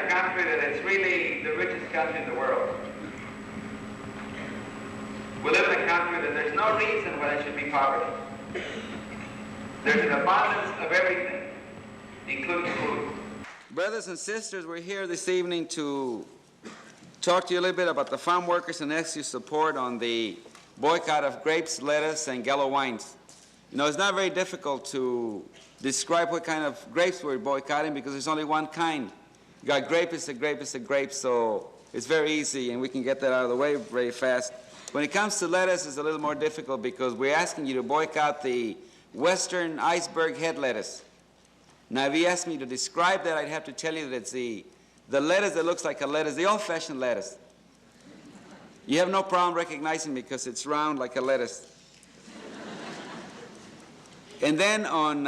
in a country that is really the richest country in the world. We live in a country that there's no reason why there should be poverty. There's an abundance of everything, including food. Brothers and sisters, we're here this evening to talk to you a little bit about the farm workers and ask your support on the boycott of grapes, lettuce, and yellow wines. You know, it's not very difficult to describe what kind of grapes we're boycotting because there's only one kind. You got grape is a grape is a grape, so it's very easy and we can get that out of the way very fast. When it comes to lettuce, it's a little more difficult because we're asking you to boycott the Western iceberg head lettuce. Now, if you asked me to describe that, I'd have to tell you that it's the lettuce that looks like a lettuce, the old-fashioned lettuce. You have no problem recognizing it because it's round like a lettuce. And then when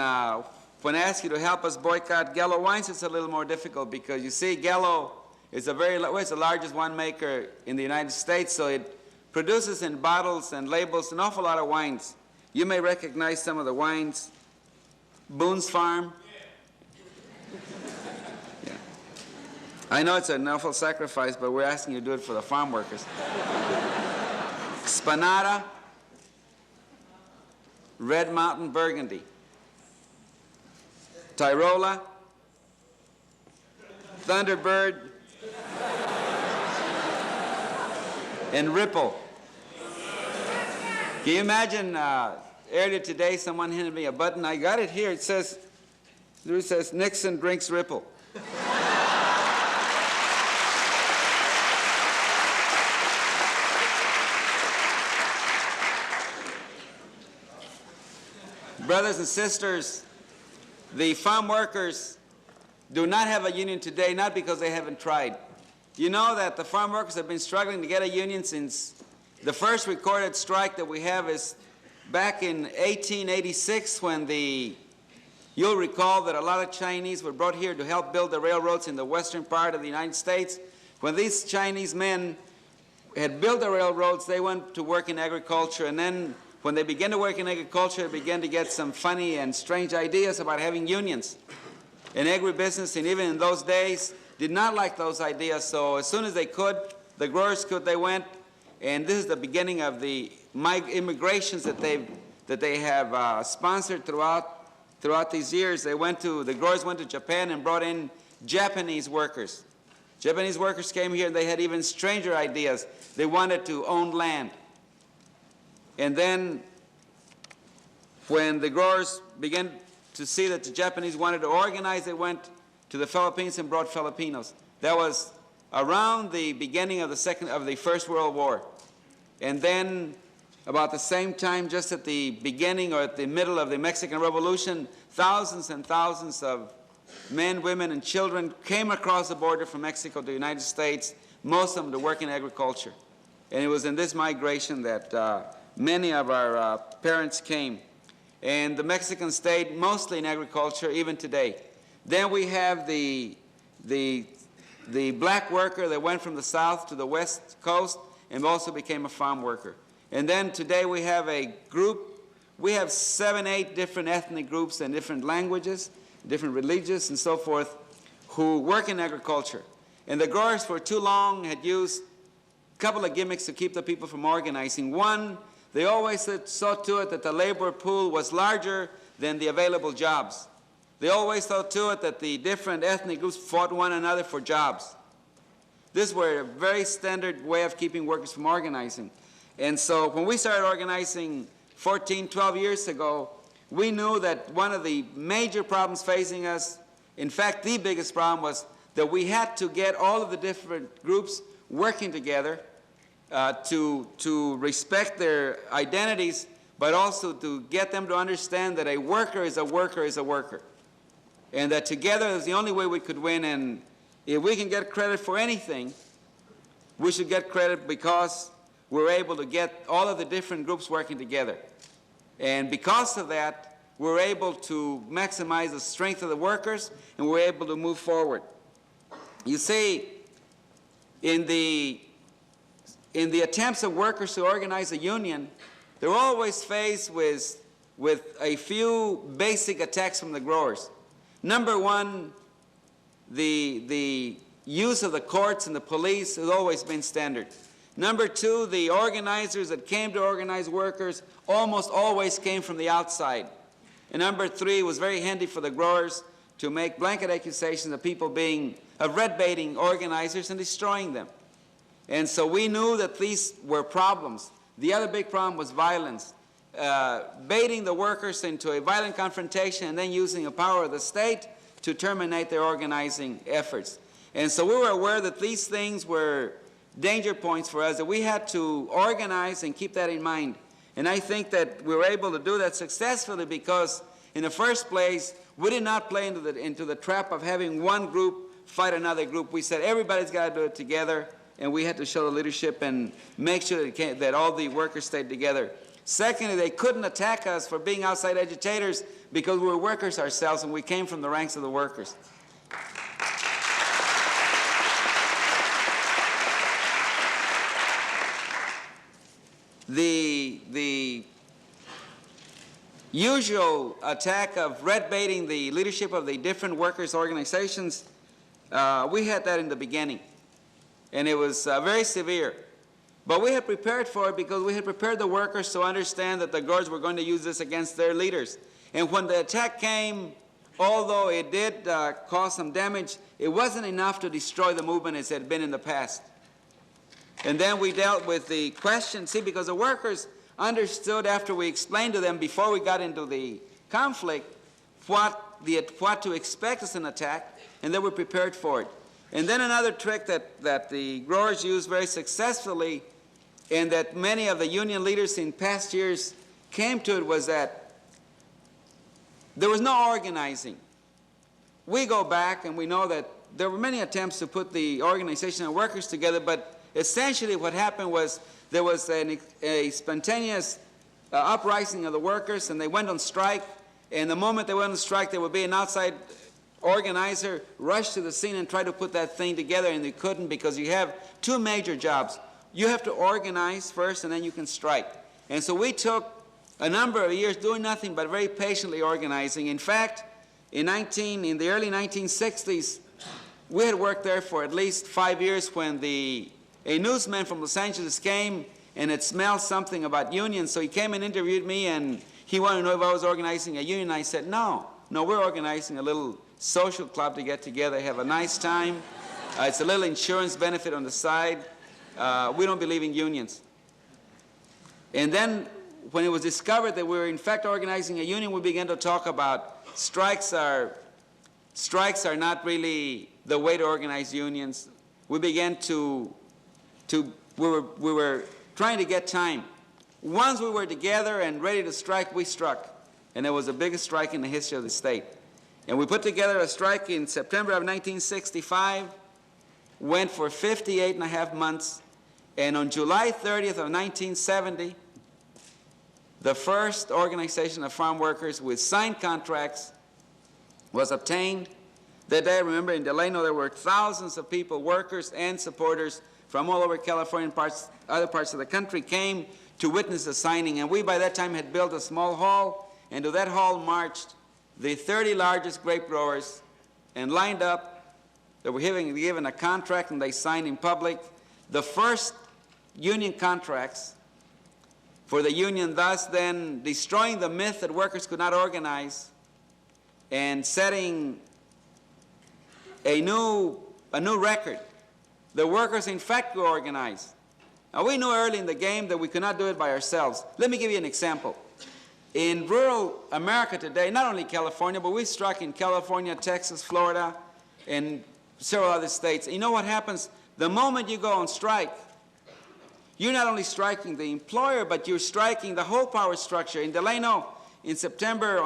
I ask you to help us boycott Gallo wines, it's a little more difficult because you see Gallo is it's the largest winemaker in the United States, so it produces in bottles and labels an awful lot of wines. You may recognize some of the wines. Boone's Farm. Yeah. I know it's an awful sacrifice, but we're asking you to do it for the farm workers. Spanata. Red Mountain Burgundy, Tyrola, Thunderbird, and Ripple. Can you imagine earlier today someone handed me a button? I got it here. It says Nixon drinks Ripple. Brothers and sisters, the farm workers do not have a union today, not because they haven't tried. You know that the farm workers have been struggling to get a union since the first recorded strike that we have is back in 1886 when you'll recall that a lot of Chinese were brought here to help build the railroads in the western part of the United States. When these Chinese men had built the railroads, they went to work in agriculture, and then when they began to work in agriculture, they began to get some funny and strange ideas about having unions. And agribusiness, and even in those days, did not like those ideas. So as soon as they could, the growers could, they went. And this is the beginning of the immigrations that they have sponsored throughout these years. The growers went to Japan and brought in Japanese workers. Japanese workers came here and they had even stranger ideas. They wanted to own land. And then when the growers began to see that the Japanese wanted to organize, they went to the Philippines and brought Filipinos. That was around the beginning of the First World War. And then about the same time, just at the beginning or at the middle of the Mexican Revolution, thousands and thousands of men, women, and children came across the border from Mexico to the United States, most of them to work in agriculture. And it was in this migration that many of our parents came. And the Mexicans stayed mostly in agriculture even today. Then we have the black worker that went from the south to the west coast and also became a farm worker. And then today we have a group, we have 7, 8 different ethnic groups and different languages, different religions and so forth, who work in agriculture. And the growers for too long had used a couple of gimmicks to keep the people from organizing. One, they always saw to it that the labor pool was larger than the available jobs. They always saw to it that the different ethnic groups fought one another for jobs. This was a very standard way of keeping workers from organizing. And so when we started organizing 14, 12 years ago, we knew that one of the major problems facing us, in fact, the biggest problem, was that we had to get all of the different groups working together to respect their identities, but also to get them to understand that a worker is a worker is a worker. And that together is the only way we could win. And if we can get credit for anything, we should get credit because we're able to get all of the different groups working together. And because of that, we're able to maximize the strength of the workers, and we're able to move forward. You see, in the attempts of workers to organize a union, they're always faced with a few basic attacks from the growers. Number one, the use of the courts and the police has always been standard. Number two, the organizers that came to organize workers almost always came from the outside. And number three, it was very handy for the growers to make blanket accusations of people of red baiting organizers and destroying them. And so we knew that these were problems. The other big problem was violence. Baiting the workers into a violent confrontation and then using the power of the state to terminate their organizing efforts. And so we were aware that these things were danger points for us, that we had to organize and keep that in mind. And I think that we were able to do that successfully because, in the first place, we did not play into the trap of having one group fight another group. We said everybody's got to do it together, and we had to show the leadership and make sure that all the workers stayed together. Secondly, they couldn't attack us for being outside agitators because we were workers ourselves and we came from the ranks of the workers. The usual attack of red baiting the leadership of the different workers' organizations, we had that in the beginning, and it was very severe. But we had prepared for it because we had prepared the workers to understand that the guards were going to use this against their leaders. And when the attack came, although it did cause some damage, it wasn't enough to destroy the movement as it had been in the past. And then we dealt with the question, because the workers understood after we explained to them before we got into the conflict what to expect as an attack, and they were prepared for it. And then another trick that the growers used very successfully, and that many of the union leaders in past years came to it, was that there was no organizing. We go back and we know that there were many attempts to put the organization of workers together, but essentially what happened was there was a spontaneous uprising of the workers, and they went on strike, and the moment they went on strike there would be an outside organizer rush to the scene and try to put that thing together, and they couldn't because you have two major jobs. You have to organize first and then you can strike. And so we took a number of years doing nothing but very patiently organizing. In fact, in the early 1960s, we had worked there for at least 5 years when a newsman from Los Angeles came and had smelled something about unions. So he came and interviewed me, and he wanted to know if I was organizing a union. I said, no, we're organizing a little social club to get together, have a nice time. It's a little insurance benefit on the side. We don't believe in unions. And then when it was discovered that we were in fact organizing a union, we began to talk about strikes are not really the way to organize unions. We began we were trying to get time. Once we were together and ready to strike, we struck. And it was the biggest strike in the history of the state. And we put together a strike in September of 1965, went for 58.5 months, and on July 30th of 1970, the first organization of farm workers with signed contracts was obtained. That day, remember, in Delano, there were thousands of people, workers and supporters from all over California and other parts of the country came to witness the signing. And we, by that time, had built a small hall, and to that hall marched the 30 largest grape growers and lined up. They were given a contract, and they signed in public the first union contracts for the union, thus then destroying the myth that workers could not organize and setting a new record. The workers, in fact, could organize. Now, we knew early in the game that we could not do it by ourselves. Let me give you an example. In rural America today, not only California, but we struck in California, Texas, Florida, and several other states. You know what happens? The moment you go on strike, you're not only striking the employer, but you're striking the whole power structure. In Delano, on September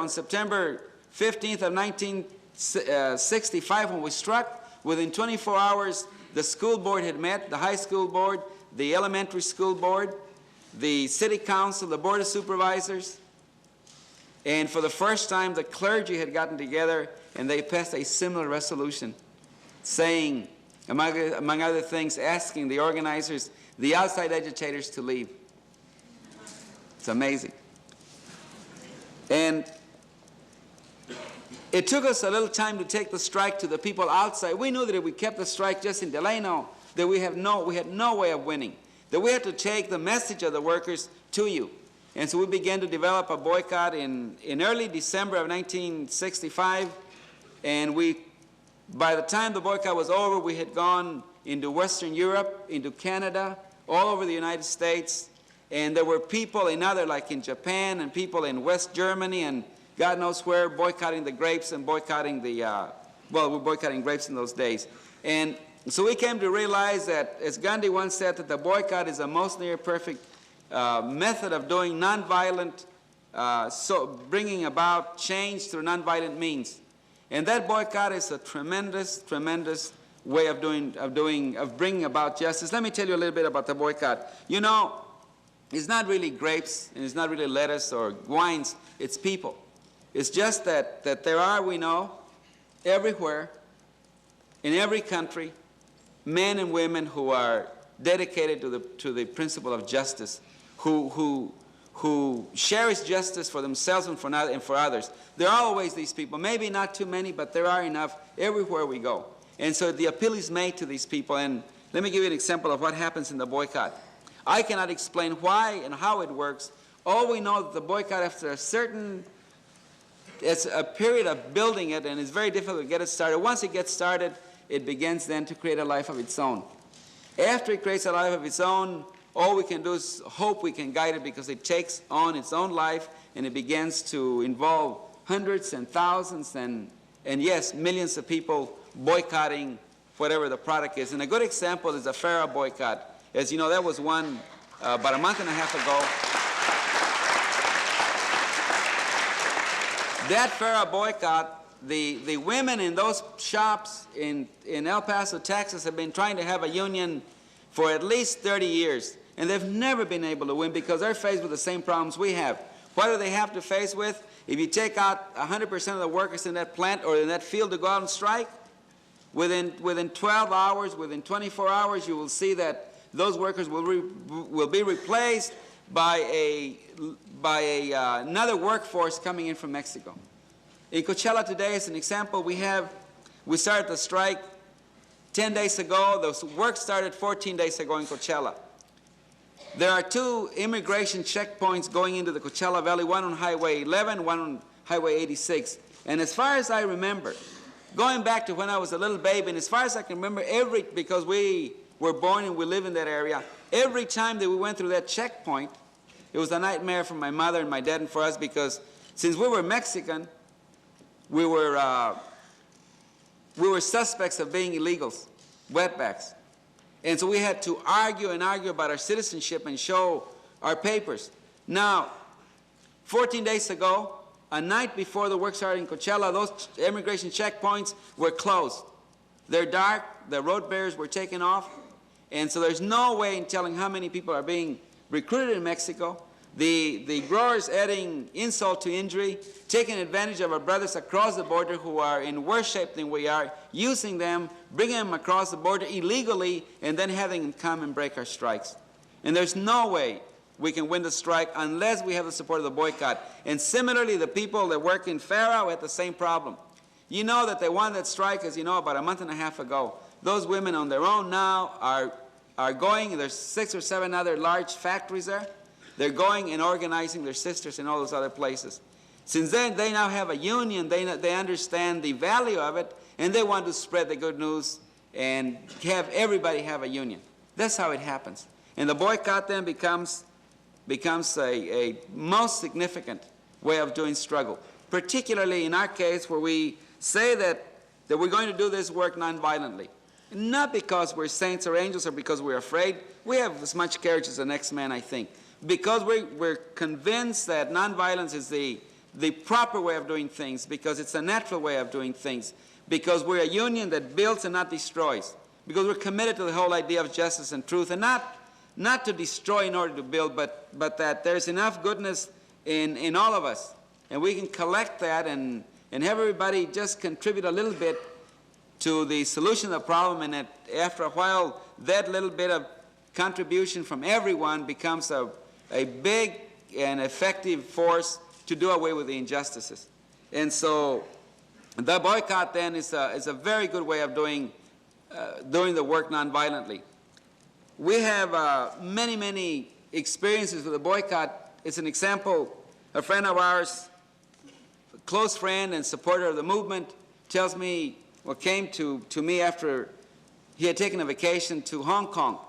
15th of 1965, when we struck, within 24 hours, the school board had met, the high school board, the elementary school board, the city council, the board of supervisors, and for the first time, the clergy had gotten together, and they passed a similar resolution saying, among other things, asking the organizers, the outside agitators, to leave. It's amazing. And It took us a little time to take the strike to the people outside. We knew that if we kept the strike just in Delano, that we had no way of winning, that we had to take the message of the workers to you. And so we began to develop a boycott in early December of 1965, and by the time the boycott was over, we had gone into Western Europe, into Canada, all over the United States, and there were people like in Japan, and people in West Germany, and God knows where, boycotting the grapes and boycotting we're boycotting grapes in those days. And so we came to realize that, as Gandhi once said, that the boycott is a most near perfect method of doing nonviolent, bringing about change through nonviolent means. And that boycott is a tremendous, tremendous way of bringing about justice. Let me tell you a little bit about the boycott. You know, it's not really grapes, and it's not really lettuce or wines, it's people. It's just that there are, we know, everywhere, in every country, men and women who are dedicated to the principle of justice, who cherish justice for themselves and for others. There are always these people, maybe not too many, but there are enough everywhere we go. And so the appeal is made to these people. And let me give you an example of what happens in the boycott. I cannot explain why and how it works. All we know is that the boycott, after it's a period of building it, and it's very difficult to get it started. Once it gets started, it begins then to create a life of its own. After it creates a life of its own, all we can do is hope we can guide it, because it takes on its own life, and it begins to involve hundreds and thousands and yes, millions of people boycotting whatever the product is. And a good example is the Farrah boycott. As you know, that was one about a month and a half ago. That Farrah boycott, the women in those shops in El Paso, Texas, have been trying to have a union for at least 30 years. And they've never been able to win, because they're faced with the same problems we have. What do they have to face with? If you take out 100% of the workers in that plant or in that field to go out and strike, within 12 hours, within 24 hours, you will see that those workers will be replaced by another workforce coming in from Mexico. In Coachella today, as an example, we started the strike 10 days ago. The work started 14 days ago in Coachella. There are 2 immigration checkpoints going into the Coachella Valley, one on Highway 11, one on Highway 86. And as far as I remember, going back to when I was a little baby, and as far as I can remember, because we were born and we live in that area, every time that we went through that checkpoint, it was a nightmare for my mother and my dad and for us, because since we were Mexican, we were suspects of being illegals, wetbacks. And so we had to argue and argue about our citizenship and show our papers. Now, 14 days ago, a night before the work started in Coachella, those immigration checkpoints were closed. They're dark, the road barriers were taken off, and so there's no way in telling how many people are being recruited in Mexico. The growers adding insult to injury, taking advantage of our brothers across the border who are in worse shape than we are, using them, bringing them across the border illegally, and then having them come and break our strikes. And there's no way we can win the strike unless we have the support of the boycott. And similarly, the people that work in Farrah had the same problem. You know that they won that strike, as you know, about a month and a half ago. Those women on their own now are going, there's 6 or 7 other large factories there. They're going and organizing their sisters in all those other places. Since then, they now have a union, they understand the value of it, and they want to spread the good news and have everybody have a union. That's how it happens. And the boycott then becomes a most significant way of doing struggle, particularly in our case where we say that we're going to do this work nonviolently. Not because we're saints or angels or because we're afraid. We have as much courage as the next man, I think. Because we're convinced that nonviolence is the proper way of doing things, because it's a natural way of doing things, because we're a union that builds and not destroys, because we're committed to the whole idea of justice and truth, and not to destroy in order to build, but that there's enough goodness in all of us, and we can collect that and have everybody just contribute a little bit to the solution of the problem, and that after a while, that little bit of contribution from everyone becomes a big and effective force to do away with the injustices. And so The boycott then is a very good way of doing the work nonviolently. We have many experiences with the boycott. It's an example. A friend of ours, a close friend and supporter of the movement, tells me, or came to me after he had taken a vacation to Hong Kong,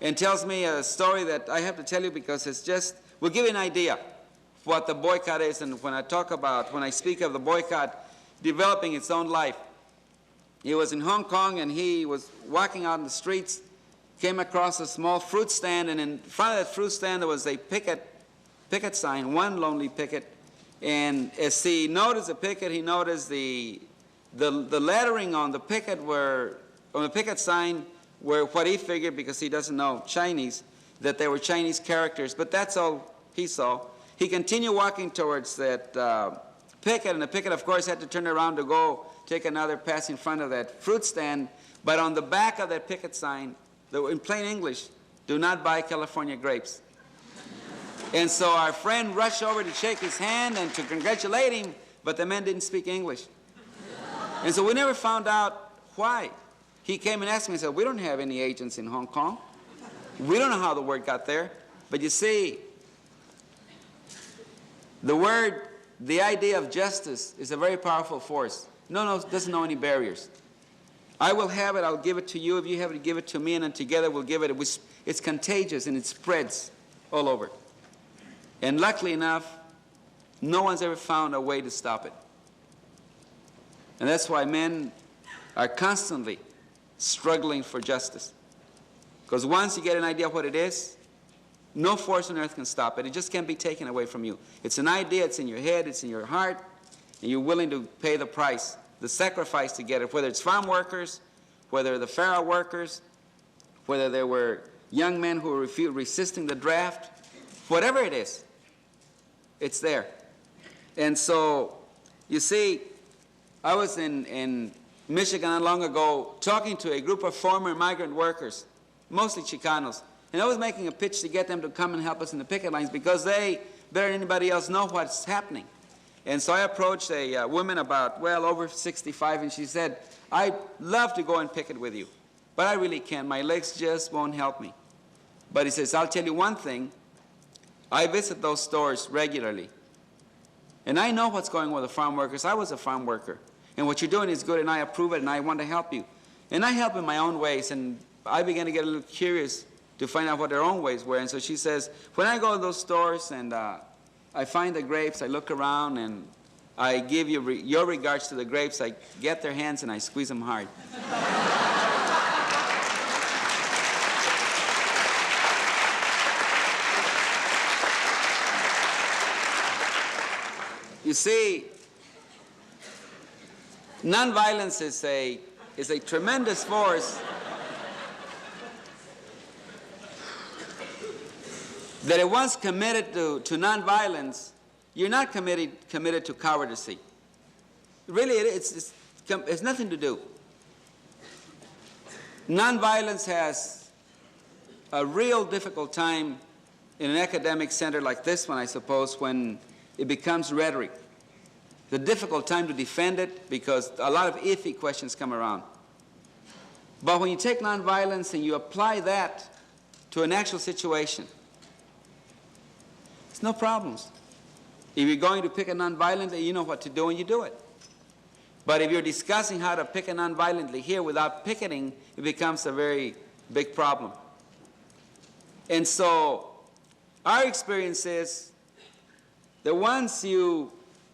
and tells me a story that I have to tell you because it's just, will give you an idea of what the boycott is, and when I speak of the boycott developing its own life. He was in Hong Kong and he was walking out in the streets, came across a small fruit stand, and in front of that fruit stand there was a picket sign, one lonely picket, and as he noticed the picket, he noticed the lettering on the picket sign were what he figured, because he doesn't know Chinese, that they were Chinese characters, but that's all he saw. He continued walking towards that picket, and the picket, of course, had to turn around to go take another pass in front of that fruit stand, but on the back of that picket sign, in plain English, do not buy California grapes. And so our friend rushed over to shake his hand and to congratulate him, but the man didn't speak English. And so we never found out why. He came and asked me, he said, we don't have any agents in Hong Kong. We don't know how the word got there. But you see, the idea of justice is a very powerful force. It doesn't know any barriers. I will have it, I'll give it to you. If you have it, give it to me, and then together we'll give it. It's contagious and it spreads all over. And luckily enough, no one's ever found a way to stop it. And that's why men are constantly struggling for justice. Because once you get an idea of what it is, no force on earth can stop it. It just can't be taken away from you. It's an idea, it's in your head, it's in your heart, and you're willing to pay the price, the sacrifice to get it, whether it's farm workers, whether the Pharaoh workers, whether there were young men who were resisting the draft, whatever it is, it's there. And so, you see, I was in Michigan not long ago talking to a group of former migrant workers, mostly Chicanos, and I was making a pitch to get them to come and help us in the picket lines because they, better than anybody else, know what's happening. And so I approached a woman about, over 65, and she said, I'd love to go and picket with you, but I really can't. My legs just won't help me. But he says, I'll tell you one thing. I visit those stores regularly, and I know what's going on with the farm workers. I was a farm worker, and what you're doing is good, and I approve it, and I want to help you. And I help in my own ways, and I began to get a little curious to find out what their own ways were. And so she says, when I go to those stores and I find the grapes, I look around and I give you your regards to the grapes, I get their hands and I squeeze them hard. You see, nonviolence is a tremendous force that if once committed to nonviolence, you're not committed to cowardice. Really, it's nothing to do. Nonviolence has a real difficult time in an academic center like this one, I suppose, when it becomes rhetoric. The difficult time to defend it because a lot of iffy questions come around. But when you take nonviolence and you apply that to an actual situation, it's no problems. If you're going to pick it nonviolently, you know what to do and you do it. But if you're discussing how to pick it nonviolently here without picketing, it becomes a very big problem. And so our experience is that once you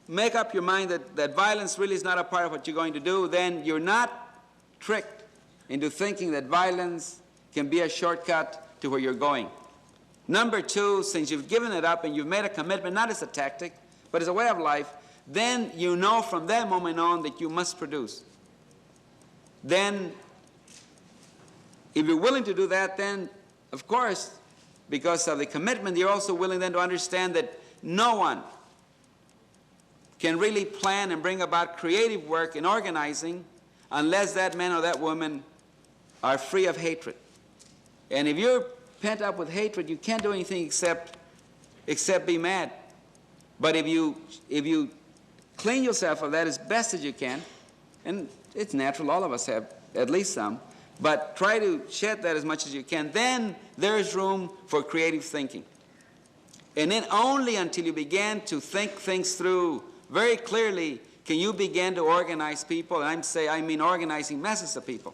make up your mind that violence really is not a part of what you're going to do, then you're not tricked into thinking that violence can be a shortcut to where you're going. Number two, since you've given it up and you've made a commitment, not as a tactic, but as a way of life, then you know from that moment on that you must produce. Then, if you're willing to do that, then, of course, because of the commitment, you're also willing then to understand that no one can really plan and bring about creative work in organizing unless that man or that woman are free of hatred. And if you're pent up with hatred, you can't do anything except be mad. But if you clean yourself of that as best as you can, And it's natural, all of us have at least some. But try to shed that as much as you can. Then there is room for creative thinking. And then only until you begin to think things through very clearly can you begin to organize people. And I mean organizing masses of people.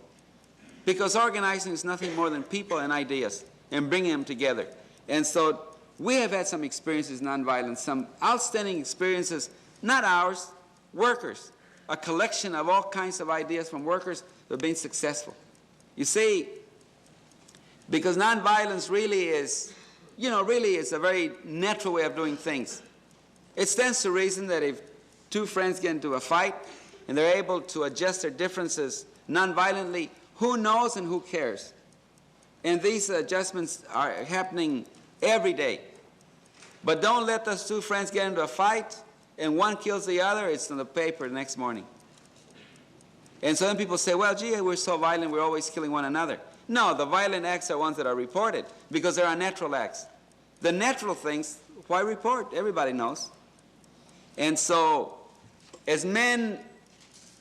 Because organizing is nothing more than people and ideas and bringing them together. And so we have had some experiences in nonviolence, some outstanding experiences, not ours, workers. A collection of all kinds of ideas from workers that have been successful. You see, because nonviolence really is, really is a very natural way of doing things. It stands to reason that if two friends get into a fight and they're able to adjust their differences nonviolently, who knows and who cares? And these adjustments are happening every day. But don't let those two friends get into a fight and one kills the other, it's in the paper the next morning. And so then people say, well, gee, we're so violent, we're always killing one another. No, the violent acts are ones that are reported because they're unnatural acts. The natural things, why report? Everybody knows. And so, as men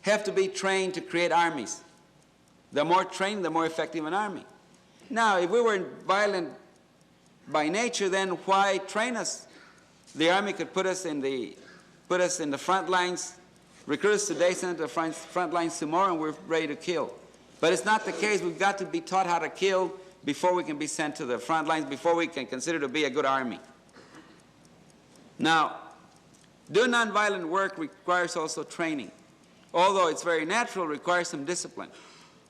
have to be trained to create armies. The more trained, the more effective an army. Now, if we were violent by nature, then why train us? The army could put us in the front lines, recruit us today, send us to the front lines tomorrow, and we're ready to kill. But it's not the case. We've got to be taught how to kill before we can be sent to the front lines, before we can consider to be a good army. Now, doing nonviolent work requires also training. Although it's very natural, it requires some discipline.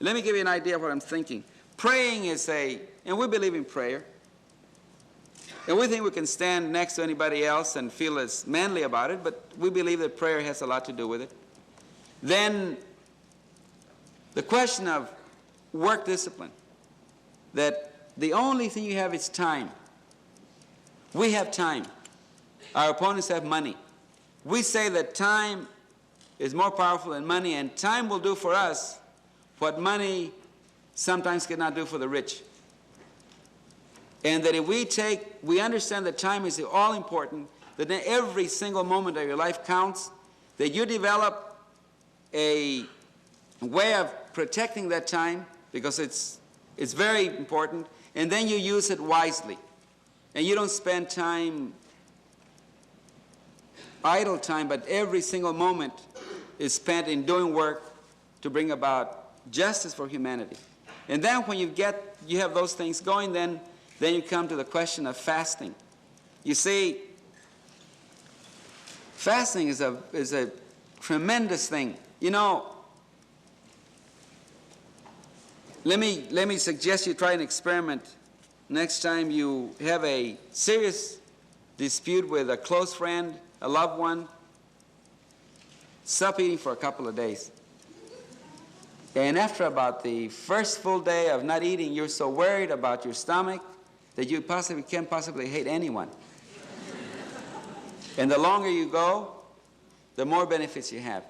Let me give you an idea of what I'm thinking. Praying is and we believe in prayer. And we think we can stand next to anybody else and feel as manly about it, but we believe that prayer has a lot to do with it. Then the question of work discipline, that the only thing you have is time. We have time. Our opponents have money. We say that time is more powerful than money, and time will do for us what money sometimes cannot do for the rich. And that if we understand that time is all important, that in every single moment of your life counts, that you develop a way of protecting that time, because it's very important, and then you use it wisely. And you don't spend time, idle time, but every single moment is spent in doing work to bring about justice for humanity. And then when you have those things going, then you come to the question of fasting. You see, fasting is a tremendous thing. Let me suggest you try an experiment. Next time you have a serious dispute with a close friend, a loved one, stop eating for a couple of days. And after about the first full day of not eating, you're so worried about your stomach that you can't possibly hate anyone. And the longer you go, the more benefits you have.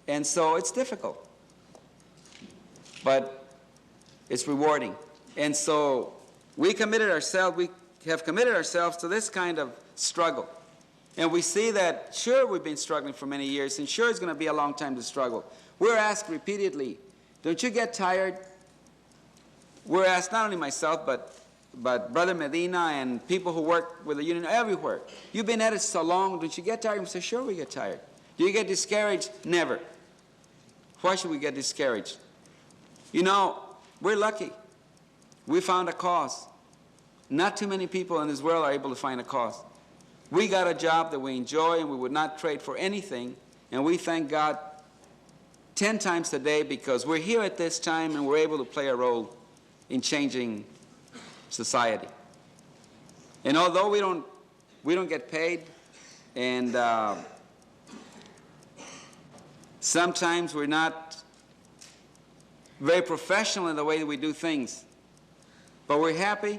And so it's difficult, but it's rewarding. And so we have committed ourselves to this kind of struggle. And we see that, sure, we've been struggling for many years, and sure, it's going to be a long time to struggle. We're asked repeatedly, don't you get tired? We're asked, not only myself, but Brother Medina and people who work with the union everywhere. You've been at it so long, don't you get tired? We say, sure, we get tired. Do you get discouraged? Never. Why should we get discouraged? We're lucky. We found a cause. Not too many people in this world are able to find a cause. We got a job that we enjoy and we would not trade for anything, and we thank God 10 times a day because we're here at this time and we're able to play a role in changing society. And although we don't get paid, and sometimes we're not very professional in the way that we do things, but we're happy.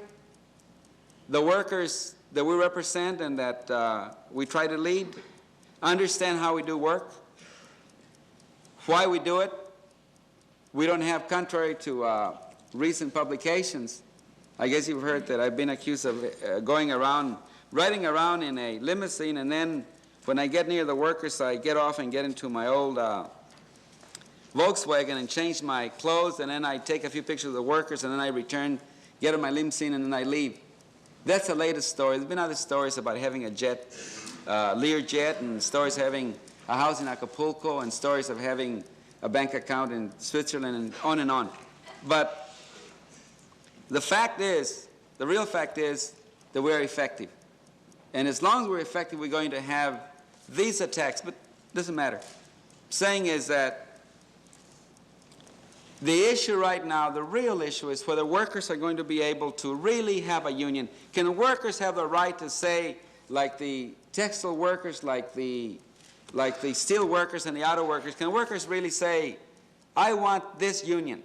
The workers that we represent and that we try to lead understand how we do work, why we do it. We don't have, contrary to recent publications, I guess you've heard that I've been accused of riding around in a limousine, and then when I get near the workers, I get off and get into my old Volkswagen and change my clothes, and then I take a few pictures of the workers, and then I return, get on my limousine, and then I leave. That's the latest story. There's been other stories about having a jet, Lear jet, and stories having a house in Acapulco, and stories of having a bank account in Switzerland, and on and on. But the fact is, the real fact is that we're effective. And as long as we're effective, we're going to have these attacks, but it doesn't matter. Saying is that the issue right now, the real issue, is whether workers are going to be able to really have a union. Can workers have the right to say, like the textile workers, like the steel workers and the auto workers, can workers really say, I want this union,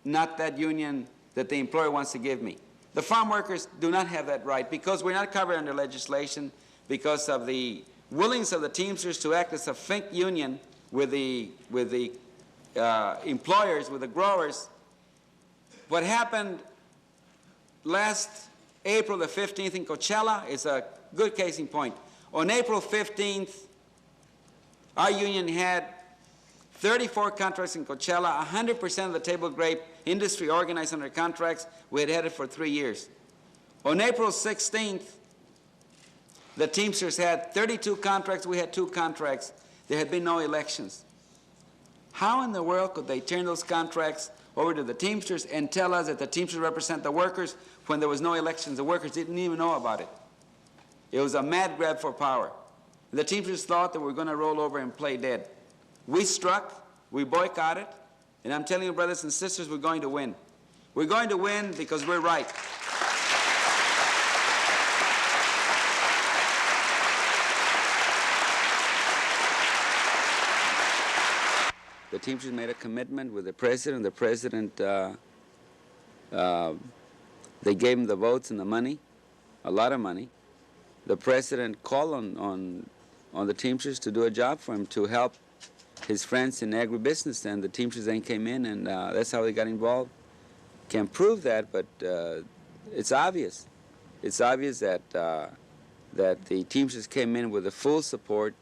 not that union that the employer wants to give me? The farm workers do not have that right because we're not covered under legislation, because of the willingness of the Teamsters to act as a think union with the employers, with the growers. What happened last April the 15th in Coachella is a good case in point. On April 15th, our union had 34 contracts in Coachella, 100% of the table grape industry organized under contracts. We had it for 3 years. On April 16th, the Teamsters had 32 contracts, we had 2 contracts. There had been no elections. How in the world could they turn those contracts over to the Teamsters and tell us that the Teamsters represent the workers when there was no elections? The workers didn't even know about it. It was a mad grab for power. The Teamsters thought that we were going to roll over and play dead. We struck, we boycotted, and I'm telling you, brothers and sisters, we're going to win. We're going to win because we're right. The Teamsters made a commitment with the President. The President, they gave him the votes and the money, a lot of money. The President called on the Teamsters to do a job for him, to help his friends in agribusiness, and the Teamsters then came in, and that's how they got involved. Can't prove that, but it's obvious. It's obvious that the Teamsters came in with the full support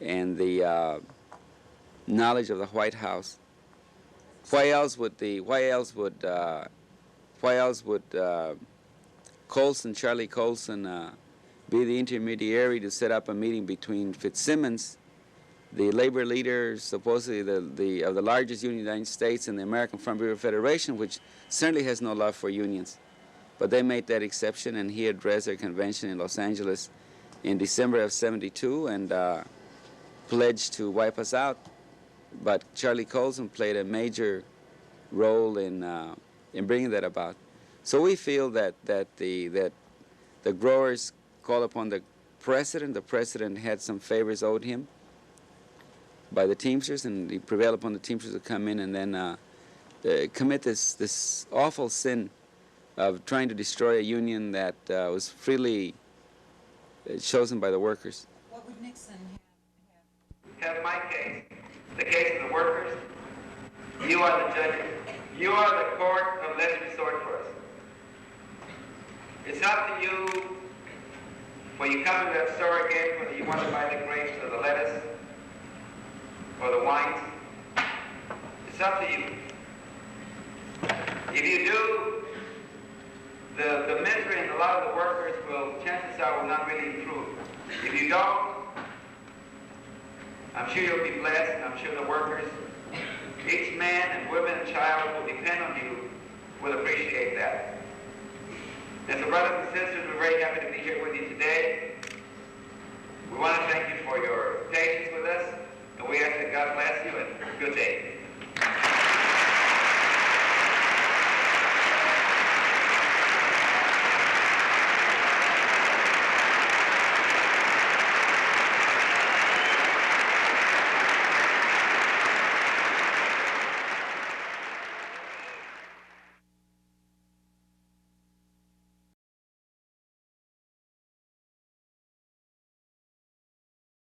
and the knowledge of the White House. Why else would Colson, Charlie Colson, be the intermediary to set up a meeting between Fitzsimmons, the labor leader, supposedly of the largest union in the United States, and the American Farm Bureau Federation, which certainly has no love for unions. But they made that exception, and he addressed their convention in Los Angeles in December of '72 and pledged to wipe us out. But Charlie Colson played a major role in bringing that about. So we feel that the growers call upon the President. The President had some favors owed him by the Teamsters, and he prevailed upon the Teamsters to come in and then commit this awful sin of trying to destroy a union that was freely chosen by the workers. What would Nixon have my case, the case of the workers? You are the judges. You are the court of last resort for us. It's up to you when you come to that store again, whether you want to buy the grapes or the lettuce or the wines. It's up to you. If you do, the misery and a lot of the workers chances are, will not really improve. If you don't, I'm sure you'll be blessed, and I'm sure the workers, each man and woman and child who depend on you, will appreciate that. And so, brothers and sisters, we're very happy to be here with you today.